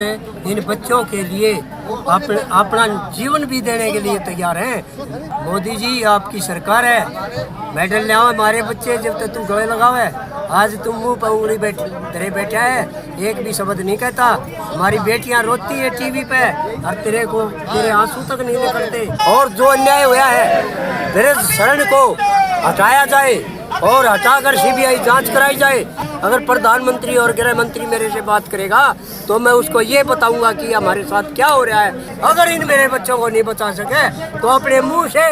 इन बच्चों के लिए अपना जीवन भी देने के लिए तैयार हैं। मोदी जी आपकी सरकार है, मेडल ले आओ हमारे बच्चे जब तक तुम गले लगावे। आज तुम मुंह पर उंगली तेरे बैठा है, एक भी शब्द नहीं कहता। हमारी बेटियां रोती है टीवी पे और तेरे आंसू तक नहीं निकलते। और जो अन्याय हुआ है ब्रज शरण को हटाया जाए और हटाकर सीबीआई जांच कराई जाए। अगर प्रधानमंत्री और गृह मंत्री मेरे से बात करेगा तो मैं उसको ये बताऊंगा कि हमारे साथ क्या हो रहा है। अगर इन मेरे बच्चों को नहीं बचा सके तो अपने मुंह से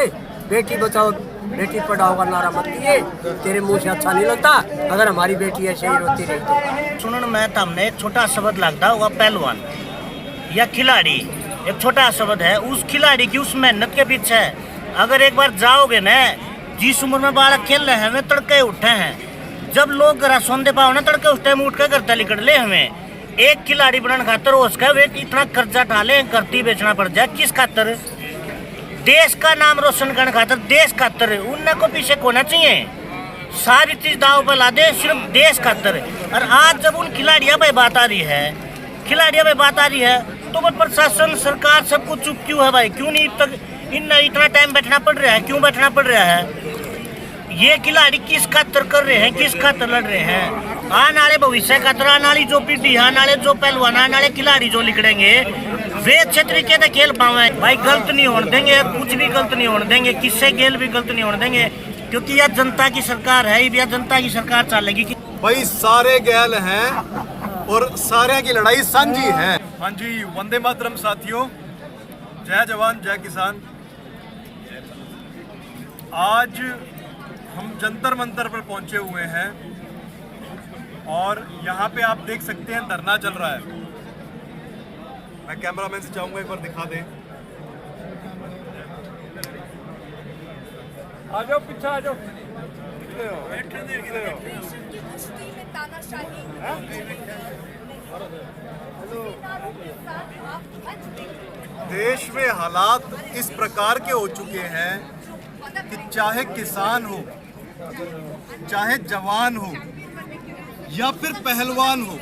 बेटी बचाओ बेटी पढ़ाओ का नारा मत दिए, तेरे मुंह से अच्छा नहीं लगता। अगर हमारी बेटी ऐसे ही रोती रही तो सुनने में हमने एक छोटा शब्द लगता होगा पहलवान या खिलाड़ी, एक छोटा शब्द है। उस खिलाड़ी की उस मेहनत के पीछे अगर एक बार जाओगे न, जिस उम्र में बालक खेल रहे हैं, हमें तड़के उठे हैं। जब लोग घर सौंदे पाओ ना तड़के उस टाइम उठ कर करते निकल ले। हमें एक खिलाड़ी बनने खातर उसका वे इतना कर्जा डाले, करती बेचना पड़ जाए किस खातर? देश का नाम रोशन करने खातर, देश खातर। उनने को पीछे होना चाहिए, सारी चीज दाव पर ला दे सिर्फ देश खातर। और आज जब उन खिलाड़ियों पे बात आ रही है, तो वो प्रशासन सरकार सब कुछ चुप क्यों है भाई? क्यों नहीं तक इतना टाइम बैठना पड़ रहा है? क्यों बैठना पड़ रहा है? ये खिलाड़ी किस खातर कर रहे हैं, किस खातर लड़ रहे हैं? आने वाले भविष्य खातर, आने वाली जो पीढ़ी, आने वाले जो पहलवान, आने वाले खिलाड़ी जो निकलेंगे वे अच्छे तरीके से खेल पावे भाई। गलत नहीं होने देंगे, कुछ भी गलत नहीं होने देंगे, किससे खेल भी गलत नहीं होने देंगे, क्योंकि यह जनता की सरकार है, यह जनता की सरकार चलेगी। भाई सारे गैल हैं और सारे की लड़ाई सांझी है। हाँ जी, वंदे मातरम साथियों, जय जवान जय किसान। आज हम जंतर मंतर पर पहुंचे हुए हैं और यहाँ पे आप देख सकते हैं धरना चल रहा है। मैं कैमरामैन से चाहूंगा एक बार दिखा दें। आ जाओ पीछे आ जाओ। देश में हालात इस प्रकार के हो चुके हैं कि चाहे किसान हो, चाहे जवान हो या फिर पहलवान हो,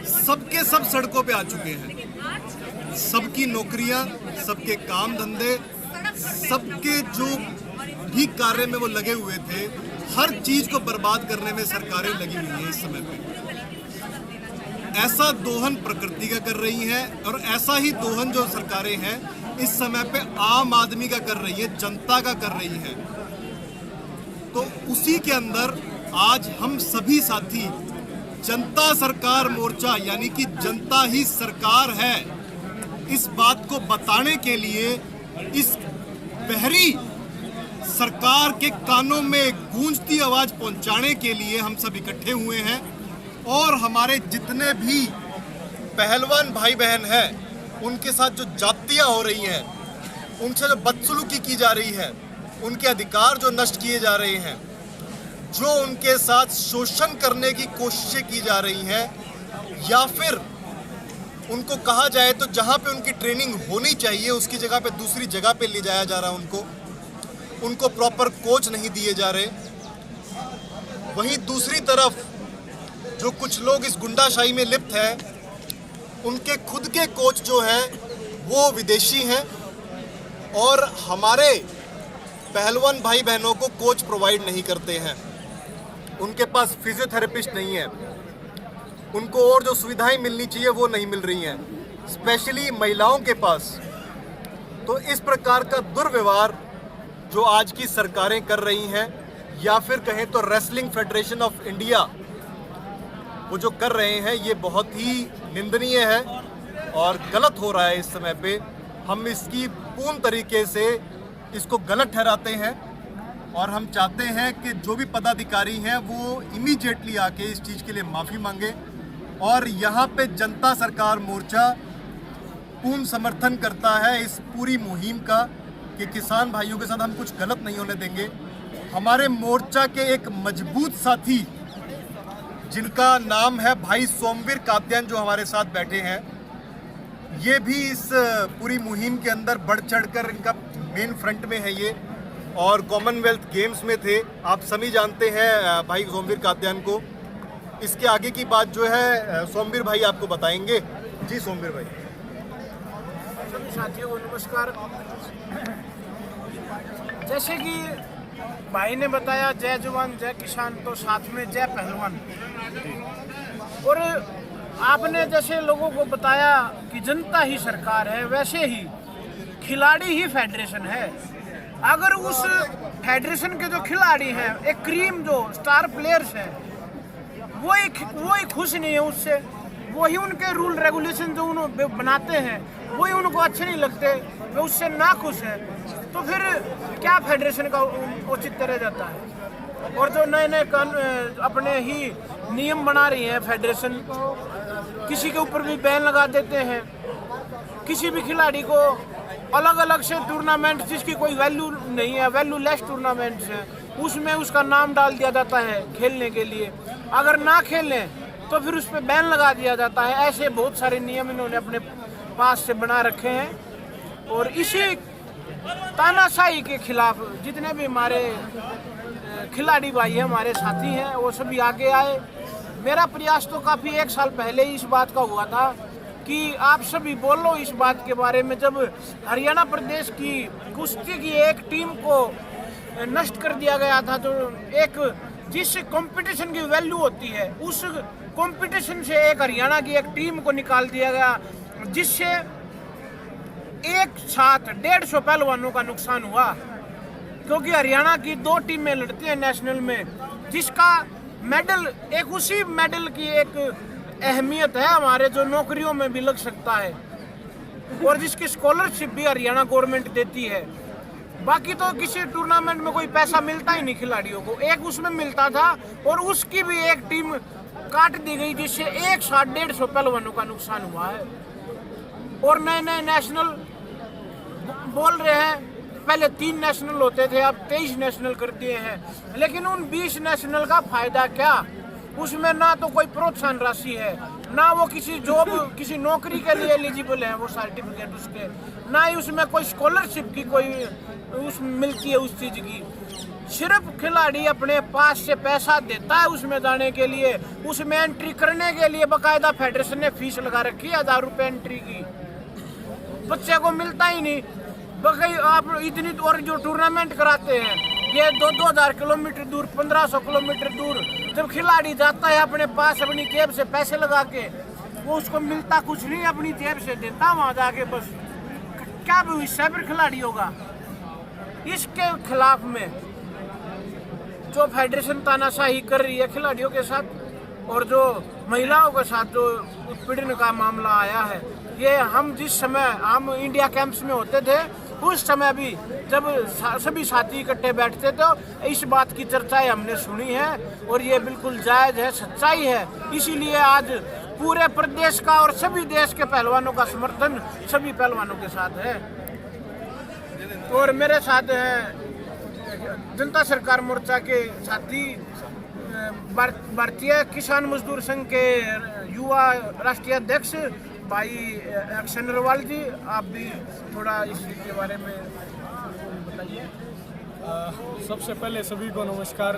सबके सब सड़कों पे आ चुके हैं। सबकी नौकरियां, सबके काम धंधे, सबके जो भी कार्य में वो लगे हुए थे, हर चीज को बर्बाद करने में सरकारें लगी हुई हैं इस समय पे। ऐसा दोहन प्रकृति का कर रही हैं और ऐसा ही दोहन जो सरकारें हैं इस समय पे आम आदमी का कर रही है, जनता का कर रही है। तो उसी के अंदर आज हम सभी साथी जनता सरकार मोर्चा, यानी कि जनता ही सरकार है, इस बात को बताने के लिए, इस बहरी सरकार के कानों में गूंजती आवाज पहुंचाने के लिए हम सब इकट्ठे हुए हैं। और हमारे जितने भी पहलवान भाई बहन हैं, उनके साथ जो जातियां हो रही हैं, उनसे जो बदसलूकी की जा रही है, उनके अधिकार जो नष्ट किए जा रहे हैं, जो उनके साथ शोषण करने की कोशिशें की जा रही हैं, या फिर उनको कहा जाए तो जहां पे उनकी ट्रेनिंग होनी चाहिए उसकी जगह पे दूसरी जगह पे ले जाया जा रहा है, उनको प्रॉपर कोच नहीं दिए जा रहे। वहीं दूसरी तरफ जो कुछ लोग इस गुंडाशाही में लिप्त हैं, उनके खुद के कोच जो हैं वो विदेशी हैं और हमारे पहलवान भाई बहनों को कोच प्रोवाइड नहीं करते हैं। उनके पास फिजियोथेरेपिस्ट नहीं है, उनको और जो सुविधाएं मिलनी चाहिए वो नहीं मिल रही हैं, स्पेशली महिलाओं के पास। तो इस प्रकार का दुर्व्यवहार जो आज की सरकारें कर रही हैं, या फिर कहें तो रेसलिंग फेडरेशन ऑफ इंडिया वो जो कर रहे हैं, ये बहुत ही निंदनीय है और गलत हो रहा है इस समय पे। हम इसकी पूर्ण तरीके से इसको गलत ठहराते हैं और हम चाहते हैं कि जो भी पदाधिकारी हैं वो इमीडिएटली आके इस चीज़ के लिए माफ़ी मांगे। और यहाँ पे जनता सरकार मोर्चा पूर्ण समर्थन करता है इस पूरी मुहिम का कि किसान भाइयों के साथ हम कुछ गलत नहीं होने देंगे। हमारे मोर्चा के एक मजबूत साथी जिनका नाम है भाई सोमवीर कात्यायन, जो हमारे साथ बैठे हैं, ये भी इस पूरी मुहिम के अंदर बढ़ चढ़कर इनका मेन फ्रंट में है ये, और कॉमनवेल्थ गेम्स में थे। आप सभी जानते हैं भाई सोमवीर कात्यायन को। इसके आगे की बात जो है सोमवीर भाई आपको बताएंगे। जी सोमवीर भाई। सभी साथियों को नमस्कार। जैसे कि भाई ने बताया जय जवान जय किसान, तो साथ में जय पहलवान। और आपने जैसे लोगों को बताया कि जनता ही सरकार है, वैसे ही खिलाड़ी ही फेडरेशन है। अगर उस फेडरेशन के जो खिलाड़ी हैं, एक क्रीम जो स्टार प्लेयर्स हैं, वो ही खुश नहीं है उससे, वही उनके रूल रेगुलेशन जो उन्होंने बनाते हैं वही उनको अच्छे नहीं लगते, वे उससे ना खुश है, तो फिर क्या फेडरेशन का औचित्य रह जाता है। और जो नए नए अपने ही नियम बना रही है फेडरेशन, किसी के ऊपर भी बैन लगा देते हैं, किसी भी खिलाड़ी को अलग अलग से टूर्नामेंट जिसकी कोई वैल्यू नहीं है, वैल्यू लेस टूर्नामेंट्स हैं, उसमें उसका नाम डाल दिया जाता है खेलने के लिए। अगर ना खेलें तो फिर उस पर बैन लगा दिया जाता है। ऐसे बहुत सारे नियम इन्होंने अपने पास से बना रखे हैं। और इसी तानाशाही के खिलाफ जितने भी हमारे खिलाड़ी भाई हैं, हमारे साथी हैं, वो सभी आगे आए। मेरा प्रयास तो काफ़ी 1 साल पहले ही इस बात का हुआ था कि आप सभी बोलो इस बात के बारे में। जब हरियाणा प्रदेश की कुश्ती की एक टीम को नष्ट कर दिया गया था, तो एक जिस कंपटीशन की वैल्यू होती है, उस कंपटीशन से एक हरियाणा की एक टीम को निकाल दिया गया, जिससे एक साथ 150 पहलवानों का नुकसान हुआ। क्योंकि हरियाणा की 2 टीमें लड़ती हैं नेशनल में, जिसका मेडल एक उसी मेडल की एक अहमियत है हमारे जो नौकरियों में भी लग सकता है, और जिसकी स्कॉलरशिप भी हरियाणा गवर्नमेंट देती है। बाकी तो किसी टूर्नामेंट में कोई पैसा मिलता ही नहीं खिलाड़ियों को, एक उसमें मिलता था और उसकी भी एक टीम काट दी गई, जिससे एक साथ 150 पहलवानों का नुकसान हुआ है। और नए नए नेशनल बोल रहे हैं, पहले 3 नेशनल होते थे, अब 23 नेशनल कर दिए हैं। लेकिन उन 20 नेशनल का फायदा क्या? उसमें ना तो कोई प्रोत्साहन राशि है, ना वो किसी जॉब किसी नौकरी के लिए एलिजिबल है वो सर्टिफिकेट उसके, ना ही उसमें कोई स्कॉलरशिप की कोई मिलती है उस चीज़ की। सिर्फ खिलाड़ी अपने पास से पैसा देता है उसमें जाने के लिए, उसमें एंट्री करने के लिए बाकायदा फेडरेशन ने फीस लगा रखी है 1000 रुपये एंट्री की। बच्चे को मिलता ही नहीं। बाकी आप इतनी, और जो टूर्नामेंट कराते हैं ये 2-2000 किलोमीटर दूर, 1500 किलोमीटर दूर, जब खिलाड़ी जाता है अपने पास अपनी जेब से पैसे लगा के, वो उसको मिलता कुछ नहीं, अपनी जेब से देता वहाँ जाके, बस क्या भविष्य है फिर खिलाड़ी होगा। इसके खिलाफ में जो फेडरेशन तानाशाही कर रही है खिलाड़ियों के साथ, और जो महिलाओं के साथ जो उत्पीड़न का मामला आया है, ये हम जिस समय हम इंडिया कैंप्स में होते थे, उस समय भी जब सभी साथी इकट्ठे बैठते थे, इस बात की चर्चाएं हमने सुनी है, और ये बिल्कुल जायज़ है, सच्चाई है। इसीलिए आज पूरे प्रदेश का और सभी देश के पहलवानों का समर्थन सभी पहलवानों के साथ है। और मेरे साथ हैं जनता सरकार मोर्चा के साथी, भारतीय किसान मजदूर संघ के युवा राष्ट्रीय अध्यक्ष भाई अक्षय नरवाल जी। आप भी थोड़ा इस के बारे में बताइए। सबसे पहले सभी को नमस्कार।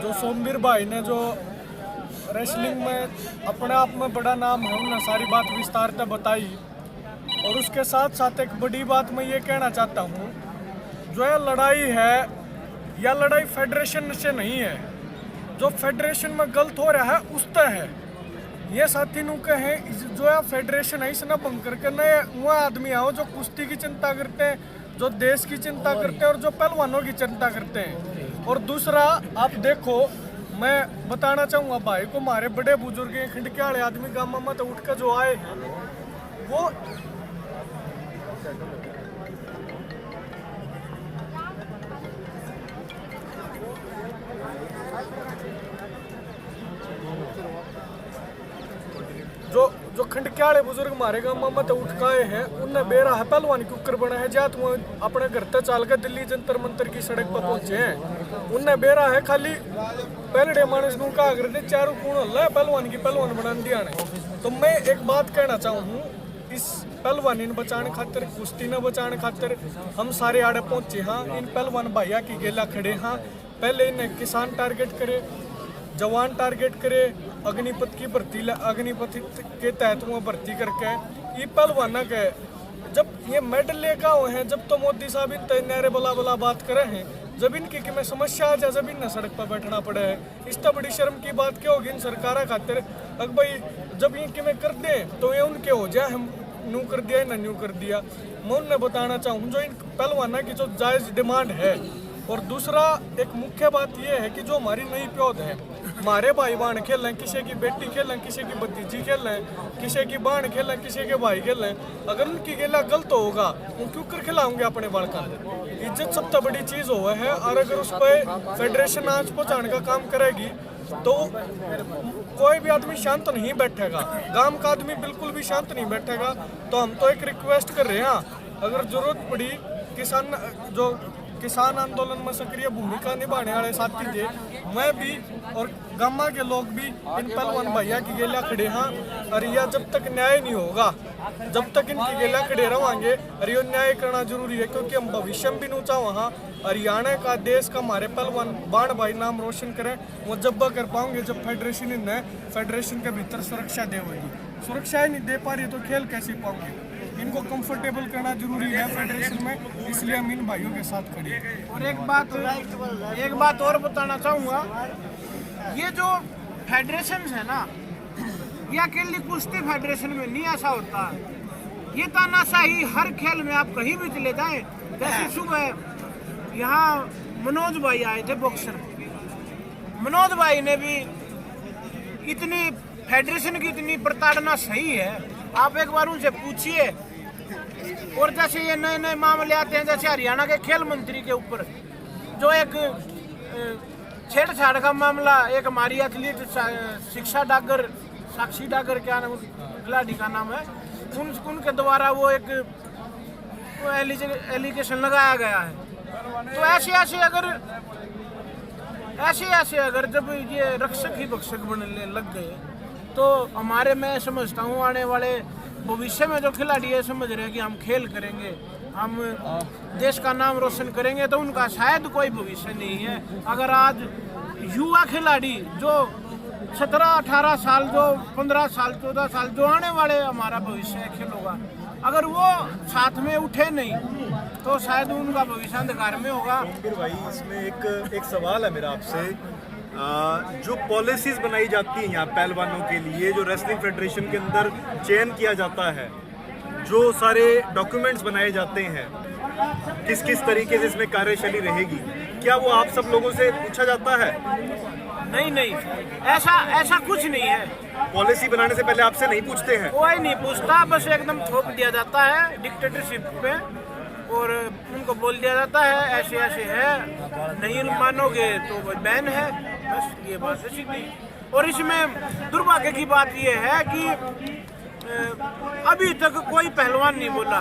जो सोमवीर भाई ने जो रेसलिंग में अपने आप में बड़ा नाम है, उन्होंने सारी बात विस्तार से बताई। और उसके साथ साथ एक बड़ी बात मैं ये कहना चाहता हूँ, जो ये लड़ाई है, यह लड़ाई फेडरेशन से नहीं है। जो फेडरेशन में गलत हो रहा है उस तय है। ये साथी नु कहे जो है फेडरेशन है, इसने भंग करके नए वो आदमी आओ जो कुश्ती की चिंता करते हैं, जो देश की चिंता करते हैं और जो पहलवानों की चिंता करते हैं। और दूसरा आप देखो, मैं बताना चाहूँगा भाई को, हमारे बड़े बुजुर्ग खिंडकिया वाले आदमी गाँव में तो उठ कर जो आए हैं, वो जो खंडक्याले बुजुर्ग हमारे गाँव में तो उठ गए हैं, उनने बेरा है पहलवान के ऊपर बना है, जा तुम अपने घर तक चाल कर दिल्ली जंतर मंतर की सड़क पर पहुंचे हैं। उनने बेरा है खाली पहले मानस नू कहा करते चारों कूण हल्ला पहलवान की पहलवान बना दिया ने। तो मैं एक बात कहना चाहूँ, इस पहलवानी ने बचाने खातिर, कुश्ती ने बचाने खातिर हम सारे आड़े पहुंचे। हाँ, इन पहलवान भैया की गेला खड़े। हाँ, पहले इन्हें किसान टारगेट करे, जवान टारगेट करे, अग्निपथ की भर्ती अग्निपथ के तहत वो भर्ती करके ये पहलवाना के जब ये मेडल लेकर हुए हैं, जब तो मोदी साहब इन तैयारे बला बला बात करे हैं, जब इनकी कि मैं समस्या आ जाए, जब इन सड़क पर बैठना पड़े है, इस तो बड़ी शर्म की बात क्या होगी इन सरकार खातिर। अगर भाई जब ये कि मैं कर दें तो ये उनके हो जाए, हम न्यू कर दिया ना न्यू कर दिया। मैं उन्हें बताना चाहूँ जो इन पहलवाना की जो जायज़ डिमांड है। और दूसरा एक मुख्य बात यह है कि जो हमारी नई प्योद है, हमारे भाई बहन खेल रहे हैं, किसी की बेटी खेल रहे हैं, किसी की भतीजी खेल रहे हैं, किसी की बहन खेल रहे हैं, किसी के भाई खेल रहे हैं, अगर उनकी खेला गलत होगा वो क्यों कर खिलाओगे अपने बालका। इज्जत सबसे बड़ी चीज़ हुआ है, और अगर उस पर फेडरेशन आँच पहुँचाने का काम करेगी तो कोई भी आदमी शांत नहीं बैठेगा, गांव का आदमी बिल्कुल भी शांत नहीं बैठेगा। तो हम तो एक रिक्वेस्ट कर रहे हैं, अगर जरूरत पड़ी किसान आंदोलन में सक्रिय भूमिका निभाने वाले साथी थे, मैं भी और गामा के लोग भी इन पहलवान भैया की गेला खड़े हैं। और यह जब तक न्याय नहीं होगा, जब तक इनकी गेला खड़े रहेंगे, और ये न्याय करना जरूरी है, क्योंकि हम भविष्य में भी नूचा वहाँ हरियाणा का देश का हमारे पहलवान बाण भाई नाम रोशन करें। वो जब कर पाओगे जब फेडरेशन इन्हें फेडरेशन के भीतर सुरक्षा दे होगी। सुरक्षा ही नहीं दे पा रही तो खेल कैसे पाओगे। इनको कंफर्टेबल करना जरूरी है फेडरेशन में, इसलिए हम इन भाइयों के साथ खड़े हैं। और एक बात और बताना चाहूँगा, ये जो फेडरेशन है ना, ये अकेली कुश्ती फेडरेशन में नहीं ऐसा होता। ये तानाशाही हर खेल में आप कहीं भी चले जाएं। जैसे सुबह यहाँ मनोज भाई आए थे बॉक्सर, मनोज भाई ने भी इतनी फेडरेशन की इतनी प्रताड़ना सही है, आप एक बार उनसे पूछिए। और जैसे ये नए नए मामले आते हैं, जैसे हरियाणा के खेल मंत्री के ऊपर जो एक छेड़छाड़ का मामला, एक हमारी एथलीट शिक्षा डागर, साक्षी डागर क्या नाम खिलाड़ी का नाम है, उनके द्वारा वो एक एलिगेशन लगाया गया है। तो ऐसे अगर जब ये रक्षक ही भक्षक बनने लग गए तो हमारे, मैं समझता हूँ आने वाले भविष्य में जो खिलाड़ी ये समझ रहे हैं कि हम खेल करेंगे, हम देश का नाम रोशन करेंगे, तो उनका शायद कोई भविष्य नहीं है। अगर आज युवा खिलाड़ी जो 17-18 साल, जो 15 साल, 14 साल, जो आने वाले हमारा भविष्य है खेल होगा, अगर वो साथ में उठे नहीं तो शायद उनका भविष्य अंधकार में होगा। भाई इसमें एक सवाल है मेरा आपसे, जो पॉलिसीज बनाई जाती हैं यहाँ पहलवानों के लिए, जो रेसलिंग फेडरेशन के अंदर चयन किया जाता है, जो सारे डॉक्यूमेंट्स बनाए जाते हैं, किस किस तरीके से इसमें कार्यशैली रहेगी, क्या वो आप सब लोगों से पूछा जाता है? नहीं, ऐसा कुछ नहीं है। पॉलिसी बनाने से पहले आपसे नहीं पूछते हैं? कोई नहीं पूछता, बस एकदम थोप दिया जाता है डिक्टेटरशिप पे, और उनको बोल दिया जाता है ऐसे ऐसे है, नहीं मानोगे तो वो बैन है, बस ये बात है सीधी। और इसमें दुर्भाग्य की बात ये है कि अभी तक कोई पहलवान नहीं बोला,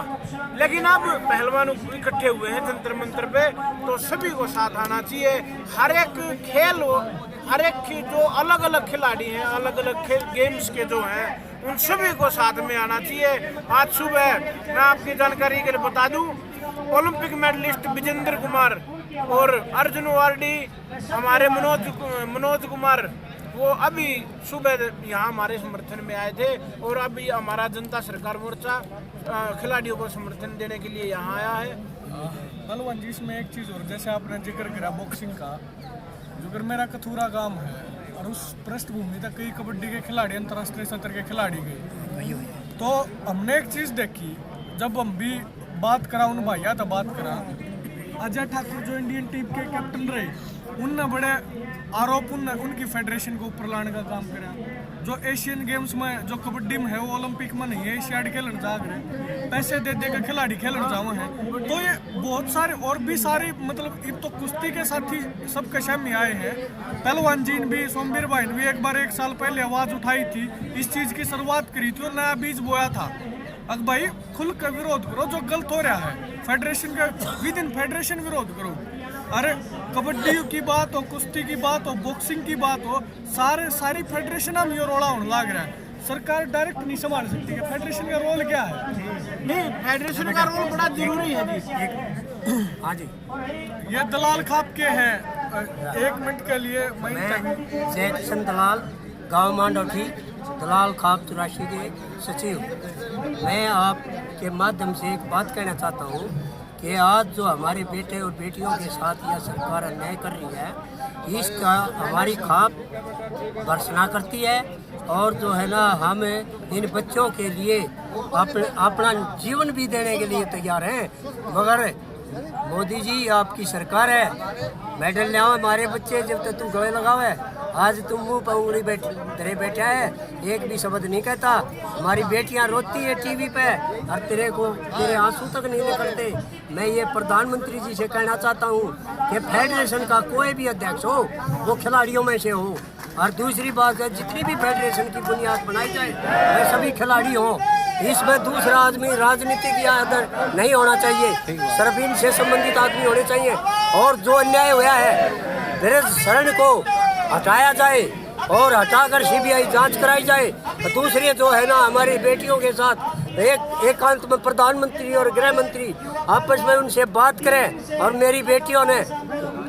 लेकिन अब पहलवान इकट्ठे हुए हैं जंतर मंतर पे, तो सभी को साथ आना चाहिए। हर एक खेल, हर एक की जो अलग अलग खिलाड़ी हैं, अलग अलग खेल गेम्स के जो हैं, उन सभी को साथ में आना चाहिए। आज सुबह मैं आपकी जानकारी के लिए बता दूं, ओलंपिक मेडलिस्ट विजेंद्र कुमार और अर्जुन अवार्डी हमारे मनोज कुमार, वो अभी सुबह यहाँ हमारे समर्थन में आए थे। और अभी हमारा जनता सरकार मोर्चा खिलाड़ियों को समर्थन देने के लिए यहाँ आया है। पहलवान जी, इसमें एक चीज़ और, जैसे आपने जिक्र करा बॉक्सिंग का, जो मेरा कथूरा गांव है और उस पृष्ठभूमि तक कई कबड्डी के खिलाड़ी, अंतर्राष्ट्रीय स्तर के खिलाड़ी गए, तो हमने एक चीज़ देखी, जब हम भी बात करा उन भैया तो बात करा, अजय ठाकुर जो इंडियन टीम के कैप्टन रहे, उनने बड़े आरोप उनकी फेडरेशन को ऊपर लाने का काम करा। जो एशियन गेम्स में, जो कबड्डी में है, वो ओलंपिक में नहीं है, एशियाड खेलन जाग रहे, पैसे दे के खिलाड़ी खेलन जावे हैं। तो ये बहुत सारे और भी सारे, मतलब ये तो कुश्ती के साथी सबके सामने आए हैं। पहलवान जी ने भी, सोमवीर भाई ने भी एक बार 1 साल पहले आवाज़ उठाई थी, इस चीज़ की शुरुआत करी थी और नया बीज बोया था। अब भाई खुल कर विरोध करो, जो गलत हो रहा है फेडरेशन का, विद इन फेडरेशन विरोध करो। अरे कबड्डी की बात हो, कुश्ती की बात हो, बॉक्सिंग की बात हो, सारी फेडरेशन हम ये रोड़ा होने लग रहा है। सरकार डायरेक्ट नहीं संभाल सकती है, फेडरेशन का रोल क्या है? नहीं, फेडरेशन का रोल बड़ा जरूरी है जी। हाँ जी, ये दलाल खाप के हैं। 1 मिनट के लिए मैं जय किशन दलाल गांव मांडोठी दलाल खाप 84 के सचिव। मैं आपके माध्यम से एक बात कहना चाहता हूँ कि आज जो हमारे बेटे और बेटियों के साथ यह सरकार अन्याय कर रही है, इसका हमारी खाप भर्त्सना करती है। और जो है ना, हम इन बच्चों के लिए अपना जीवन भी देने के लिए तैयार हैं, मगर मोदी जी आपकी सरकार है, मेडल ले आओ हमारे बच्चे जब तक तू गले लगावे। आज तुम मुंह पर उंगली तेरे बैठा है, एक भी शब्द नहीं कहता। हमारी बेटियां रोती है टीवी पे और तेरे आंसू तक नहीं निकलते। मैं ये प्रधानमंत्री जी से कहना चाहता हूँ कि फेडरेशन का कोई भी अध्यक्ष हो वो खिलाड़ियों में से हो। और दूसरी बात है, जितनी भी फेडरेशन की बुनियाद बनाई जाए वे सभी खिलाड़ी हों। इसमें दूसरा आदमी राजनीतिक या अदर नहीं होना चाहिए, सिर्फ इनसे संबंधित आदमी होने चाहिए। और जो अन्याय हुआ है ब्रज शरण को हटाया जाए और हटाकर सीबीआई जांच कराई जाए। तो दूसरे जो है ना, हमारी बेटियों के साथ एकांत में प्रधानमंत्री और गृह मंत्री आपस में उनसे बात करें। और मेरी बेटियों ने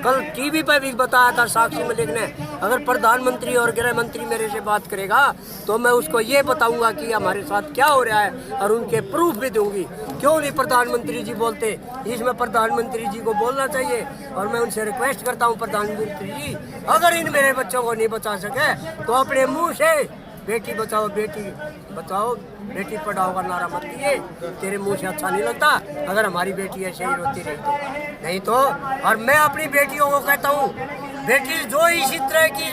कल टीवी पर भी बताया था, साक्षी मलिक ने, अगर प्रधानमंत्री और गृह मंत्री मेरे से बात करेगा तो मैं उसको ये बताऊंगा कि हमारे साथ क्या हो रहा है और उनके प्रूफ भी दूंगी। क्यों नहीं प्रधानमंत्री जी बोलते? इसमें प्रधानमंत्री जी को बोलना चाहिए। और मैं उनसे रिक्वेस्ट करता हूं, प्रधानमंत्री जी अगर इन मेरे बच्चों को नहीं बचा सके तो अपने मुंह से बेटी बचाओ बेटी पढ़ाओ का नारा मत दिए। तेरे मुंह से अच्छा नहीं लगता अगर हमारी बेटी ऐसे ही रोती रही तो। नहीं तो, और मैं अपनी बेटियों को कहता हूँ, बेटी जो इसी तरह की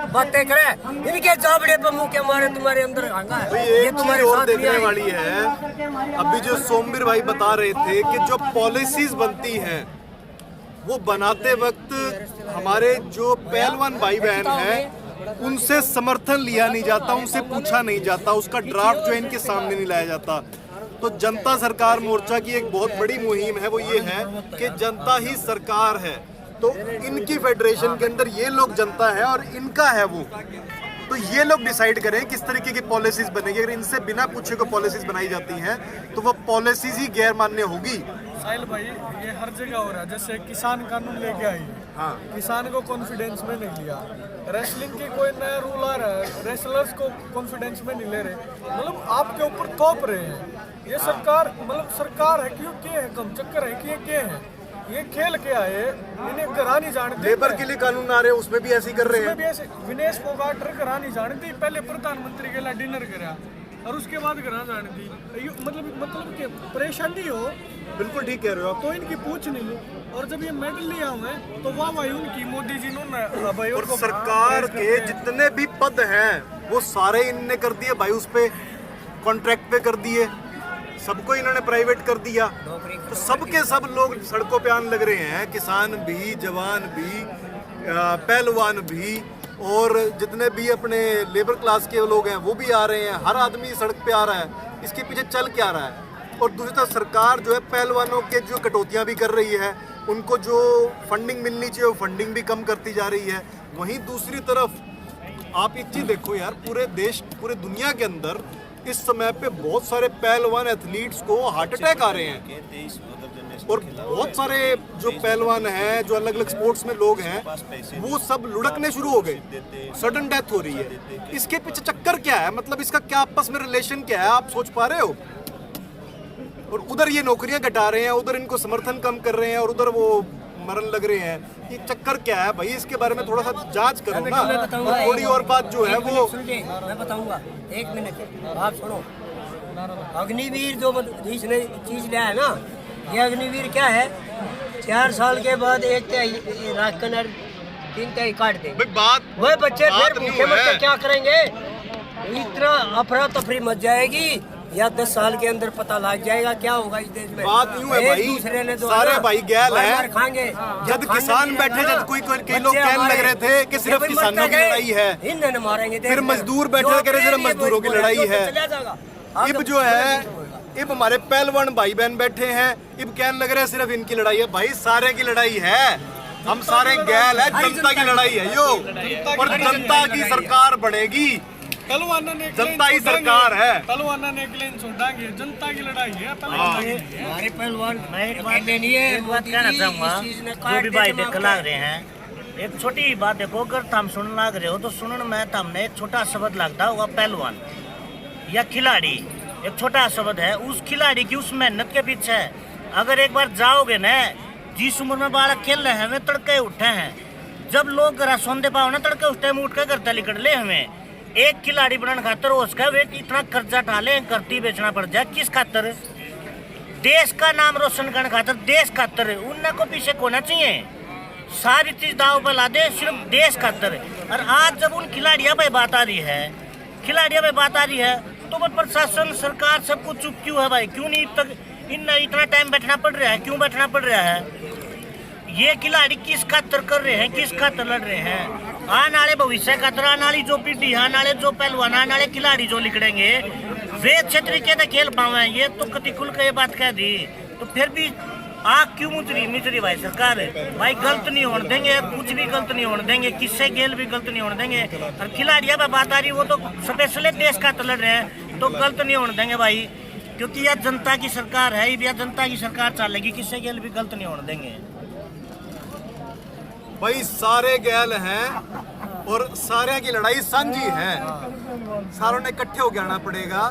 बातें करे, इनके जाबड़े पर मुंह के मारे तुम्हारे अंदर आएगा। ये तुम्हारे साथ देखने वाली है। अभी जो सोमवीर भाई बता रहे थे कि जो पॉलिसीज बनती हैं वो बनाते वक्त हमारे जो पहलवान भाई बहन हैं उनसे समर्थन लिया नहीं जाता, उनसे पूछा नहीं जाता, उसका ड्राफ्ट जो इनके सामने नहीं लाया जाता। तो जनता सरकार मोर्चा की एक बहुत बड़ी मुहिम है, वो ये है कि जनता ही सरकार है। तो इनकी फेडरेशन के अंदर ये लोग जनता है और इनका है वो, तो ये लोग डिसाइड करें किस तरीके की पॉलिसीज बनेगी। अगर इनसे बिना पूछे को पॉलिसीज बनाई जाती हैं तो वो पॉलिसीज ही गैर मान्य होगी। साहिल भाई, ये हर जगह हो रहा है। जैसे किसान कानून लेके आई, हाँ, किसान को कॉन्फिडेंस में नहीं लिया। रेसलिंग की कोई नया रूल आ रहा है, रेसलर्स को कॉन्फिडेंस में नहीं ले रहे, मतलब आपके ऊपर थोप रहे हैं। ये सरकार मतलब सरकार है क्यों के है, कम चक्कर है कि ये क्या है, ये खेल के आए, इन्हें करा नहीं जानते। लेबर के लिए कानून आ रहे हैं, उसमें भी ऐसे ही कर रहे हैं। भी ऐसे विनेश फोगाट करा नहीं जानती, पहले प्रधानमंत्री के लिए डिनर करा और उसके बाद करा जानती। मतलब कि परेशानी हो। बिल्कुल ठीक कह रहे हो आप। तो इनकी पूछ नहीं लो। और जब ये मेडल लिया हुए तो वाह भाई उनकी, मोदी जी ने और सरकार के जितने भी पद हैं वो सारे इनने कर दिए भाई, उस पे कॉन्ट्रैक्ट पे कर दिए, सबको इन्होंने प्राइवेट कर दिया। तो सबके सब लोग सड़कों पे आने लग रहे हैं, किसान भी, जवान भी, पहलवान भी, और जितने भी अपने लेबर क्लास के लोग हैं वो भी आ रहे हैं। हर आदमी सड़क पे आ रहा है। इसके पीछे चल क्या रहा है? और दूसरी तरफ सरकार जो है पहलवानों के जो कटौतियां भी कर रही है, उनको जो फंडिंग मिलनी चाहिए वो फंडिंग भी कम करती जा रही है। वहीं दूसरी तरफ आप एक चीज़ देखो यार, पूरे देश, पूरे दुनिया के अंदर इस समय पे बहुत सारे पहलवान एथलीट्स को हार्ट अटैक आ रहे हैं। और बहुत सारे जो पहलवान हैं, जो अलग अलग स्पोर्ट्स में लोग हैं, वो सब लुढ़कने शुरू हो गए, सडन डेथ हो रही है। इसके पीछे चक्कर क्या है? मतलब इसका क्या आपस में रिलेशन क्या है, आप सोच पा रहे हो? और उधर ये नौकरियां घटा रहे हैं, उधर इनको समर्थन कम कर रहे हैं और उधर वो मरन लग रहे हैं। ये चक्कर क्या है भाई? इसके बारे में थोड़ा सा जांच करो ना। और थोड़ी और बात जो है वो मैं बताऊंगा, 1 मिनट आप सुनो। अग्निवीर जो इसने चीज लिया है ना, ये अग्निवीर क्या है? 4 साल के बाद 1/3 राशन और 3/3 काट देंगे। वह बच्चे फिर भूखे मरते क्या करेंगे? इतना अफरा तफरी मच जाएगी या 10 साल के अंदर पता लग जाएगा क्या होगा इस देश में। बात यूं है भाई, दूसरे ने सारे भाई गैल है खाएंगे। जब किसान बैठे, जब कई लोग कहने लग रहे थे कि सिर्फ किसानों की लड़ाई है, इन्हें मारेंगे। फिर मजदूर बैठे कह रहे सिर्फ मजदूरों की लड़ाई है। इब जो है, इब हमारे पहलवान भाई बहन बैठे हैं, इब कहने लग रहे सिर्फ इनकी लड़ाई है। भाई सारे की लड़ाई है, हम सारे गैल है, जनता की लड़ाई है यो। और जनता की सरकार बढ़ेगी, जनता ही सरकार है। पहलवाना ने एक लाइन छोड़ांगे, जनता की लड़ाई है। हमारे पहलवान मैं एक बात कहना चाहूँगा, जो भी भाई देखा लग रहे हैं, एक छोटी बात देखो, अगर तुम सुन लाग रहे हो तो सुनने में तुमने एक छोटा शब्द लगता होगा पहलवान या खिलाड़ी। एक छोटा शब्द है, उस खिलाड़ी की उस मेहनत के पीछे है। अगर एक बार जाओगे ना, जिस उम्र में बालक खेल रहे हैं, वे तड़के उठे हैं। जब लोग घर सौंदे पाओ ना तड़के उस टाइम उठ के करता लिकड़ ले। हमें एक खिलाड़ी बनने खातर उसका वे इतना कर्जा डाले, करती बेचना पड़ जाए। किस खातर? देश का नाम रोशन करने खातर, देश खातर। उन्हें को पीछे होना चाहिए, सारी चीज दाव पर ला दे सिर्फ देश खातर। और आज जब उन खिलाड़ियों पे बात आ रही है, तो वो प्रशासन सरकार सब कुछ चुप क्यों है भाई? क्यों नहीं तक इतना टाइम बैठना पड़ रहा है? क्यों बैठना पड़ रहा है? ये खिलाड़ी किस खातर कर रहे हैं, किस खातर लड़ रहे हैं? आने वाले भविष्य खातर, आने वाली जो पीढ़ी, आने वाले जो पहलवान, आने वाले खिलाड़ी जो निकलेंगे, वे अच्छे तरीके से खेल पावे। ये तो कति खुल के ये बात कह दी, तो फिर भी आग क्यों मिचरी भाई सरकार? भाई गलत नहीं होने देंगे, कुछ भी गलत नहीं होने देंगे, किससे गेल भी गलत नहीं होने देंगे। और खिलाड़ियों पर बात आ रही, वो तो स्पेशली देश का लड़ रहे हैं, तो गलत नहीं होने देंगे भाई, क्योंकि यह जनता की सरकार है, यह जनता की सरकार चलेगी, किससे गेल भी गलत नहीं होने देंगे। भाई सारे गैल हैं और सारे की लड़ाई साझी है, सारों ने इकट्ठे होकर आना पड़ेगा।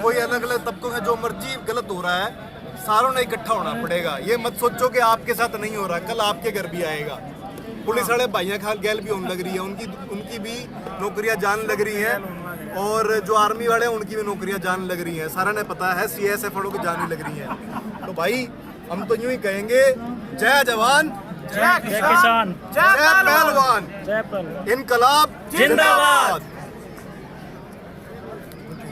कोई अलग अलग तबकों में जो मर्जी गलत हो रहा है, सारों ने इकट्ठा होना पड़ेगा। ये मत सोचो कि आपके साथ नहीं हो रहा, कल आपके घर भी आएगा। पुलिस वाले भाइयाँ खाल गैल भी होने लग रही है, उनकी भी नौकरियां जान लग रही हैं, और जो आर्मी वाले हैं उनकी भी नौकरियां जान लग रही हैं। सारा ने पता है, CSF वालों की जान लग रही है। तो भाई हम तो यूं ही कहेंगे, जय जवान, जय किसान, जय पहलवान, इनकलाब जिंदाबाद।